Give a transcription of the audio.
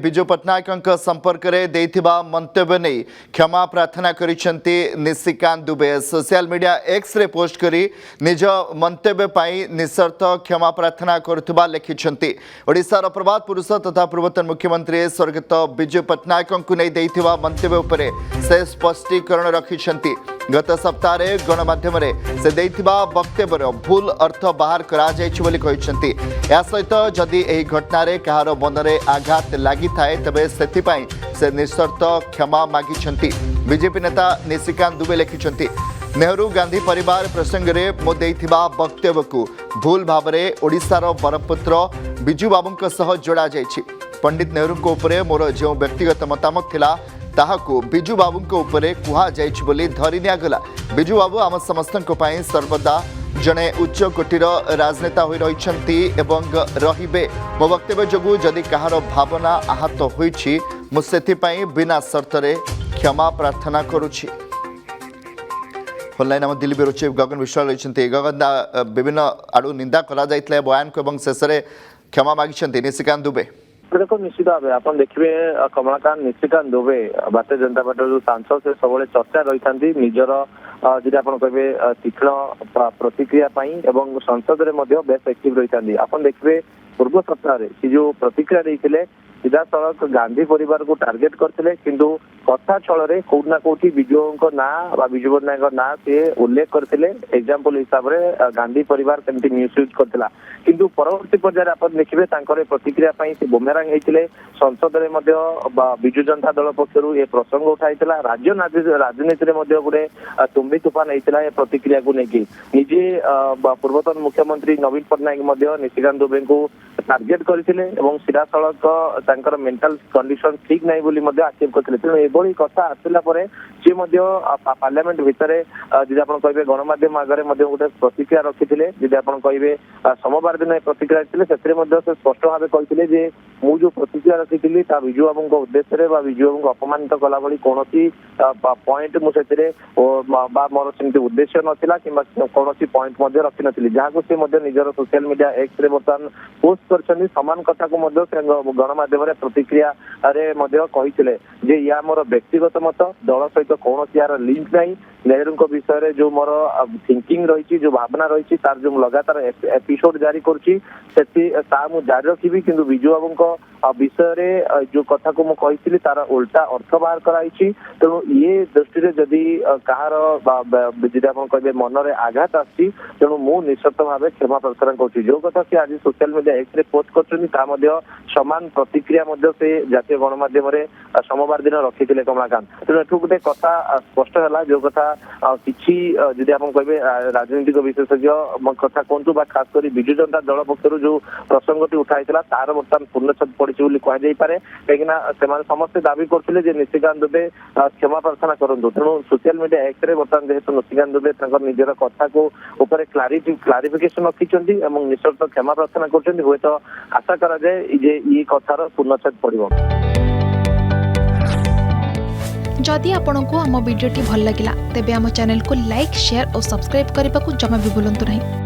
विजु पट्टनायक संपर्क में देथिबा मंतव्य नहीं क्षमा प्रार्थना करिसेंती Nishikant Dubey social media X रे पोस्ट करी निज मंतव्य पाई निशर्त क्षमा प्रार्थना करुवा लिखिछंती। ओडिशार प्रभात पुरुष तथा पूर्वतन मुख्यमंत्री स्वर्गत विजु पट्टनायक को नहीं देथिबा मंतव्य उपरे से स्पष्टीकरण रखिछंती। गत सप्ताह गणमाध्यम से देथिबा वक्तव्य भूल अर्थ बाहर करा जायछि बोली कहिसंती। या सहित जदि एही घटना कहार मनरे आघात लागि थाए तबे सेथिपाई से निशर्त क्षमा मागिछंती। बीजेपी नेता निशिकांत दुबे लिखिछंती नेहरू गांधी परिवार प्रसंग में मो देथिबा वक्तव्य को भूल भाव में ओडिशार बरपुत्र बिजू बाबू सह जोड़ा जायछि। पंडित नेहरू को उपरे मोर जो व्यक्तिगत मतामत थिला ताहाको बिजू बाबू को उपरे कुहा जायछि बोली धरि नियागला। बिजू बाबू आम समस्तक पई सर्वदा जड़े उच्च कोटीर राजनेता होई रहिछंती एवं रहिबे। मो वक्तव्य जोगु जदि कहार भावना आहत होईछि मु सेथिपाई बिना शर्तरे क्षमा प्रार्थना करुछि। ऑनलाइन आम दिल्ली ब्यूरो चीफ गगन विश्वाल रही। गगन विभिन्न आड़ू निंदा करा जाइतले बयान को एवं शेष क्षमा मागिछंती निशिकांत दुबे। देखो निश्चित भाव आप देखिए कमलाकांत निशिकांत दुबे भारतीय जनता पार्टी जो सांसद से सब चर्चा रही था निजर जी आप कहे तीक्ष्ण प्रतिक्रिया एवं संसद में बेस एक्टिव रही था। आप देखिए पूर्व सप्ताह से जो प्रतिक्रिया देते सीधा सड़क गांधी परिवार को टार्गेट करते किंतु कथा छल कौटना कौटी विजु ना विजु पट्टनायक ना से उल्लेख करते एग्जांपल हिसाब से गांधी परिवार केमती मिसयूज करथिला। किंतु परवर्ती पर्यायर आप देखिए प्रतिक्रिया से बुमेरांग होते संसद में विजु जनता दल पक्षर ये प्रसंग उठाई राज्य राजनीति में गोटे तुम्बी तुफान होता है प्रतिक्रिया को लेकिन निजे पूर्वतन मुख्यमंत्री नवीन पट्टनायक निशिकांत दुबे को टार्गेट करते सीधा सड़क मेंटल कंडीशन ठीक नहीं बोली आक्षेप करते। तेणु एभली कथा आसला सी पार्लियामेंट भितर जी आप कहे गणमाध्यम आगे गोटे प्रतिक्रिया रखी जी आप कहे सोमवार दिन प्रतिक्रिया से स्पष्ट भाव कहते मु जो प्रतिक्रिया रखी विजु बाबू उद्देश्य विजु बाबू को अपमानित कला भली कौन पॉइंट मुझे मोर सेमती उद्देश्य नाला कि कौन पॉइंट रखी नी जहाँ से निजर सोशल मीडिया एक्स रे बर्तमान पोस्ट कर समान कथा को गणमाध्यम प्रतिक्रिया कहते या मोर व्यक्तिगत मत दल सहित कौन यार लिंक नहीं नेहरू विषय जो मोर थिंकिंग रही जो भावना रही तार जो लगातार एपिसोड जारी करुँची जारी रखी कि विजु बाबू विषय जो कथा को मुझे तार उल्टा अर्थ बाहर कराई। तेणु ये दृष्टि जदि कहार कहे मनरे आघात आसी तेणु मु निश्चित भाव क्षमा प्रार्थना करुँची। जो कथा सी आज सोशल मीडिया एक्स रे पोस्ट कर समान प्रतिक्रिया से जातीय गणमाध्यम सोमवार दिन रखी कमलाकांत। तेणु एठू गोटे कथा स्पष्ट है जो कथा किसी जदि आप कहे राजनीतिक विशेषज्ञ कथा कहतु खास कर विजु जनता दल पक्षर जो प्रसंगटी उठाई तार बर्तमान पूर्णछेद पड़ी कहुपे कहीं समस्ते दावी करते निशिकांत दुबे क्षमा प्रार्थना करूँ। तेणु सोशल मीडिया एक्स रे बर्तमान जेहेतु निशिकांत दुबे निजर कथा को क्लारिफिकेशन रखिंट निश्चित क्षमा प्रार्थना कर हुए तो आशा करा जाए जे ये कथार पूर्णछेद पड़ो। जदि आपंक आम भिडी भल लगा तेब आम चैनल को लाइक शेयर और सब्सक्राइब करने को जमा भी भूलु नहीं।